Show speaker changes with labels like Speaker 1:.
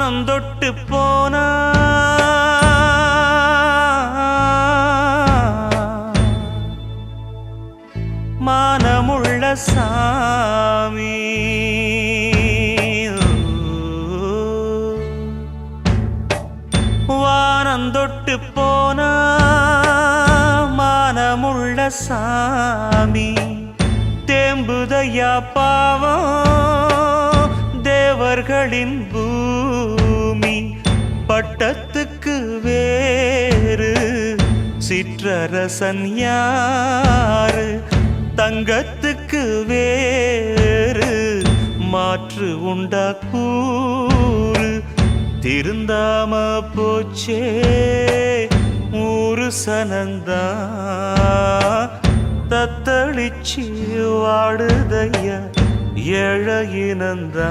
Speaker 1: வானம் தொட்டு போனா மானமுள்ள சாமி வானம் தொட்டு போனா மானமுள்ள சாமி தேம்புதையா பாவம் தேவர்களின் பூமி பட்டத்துக்கு வேறு சிற்றரசன் யாரு தங்கத்துக்கு வேறு மாற்று உண்டா கூறு திருந்தாம போச்சே ஊரு சனந்தா தத்தளிச்சு வாடுதையா ஏழையினந்தான்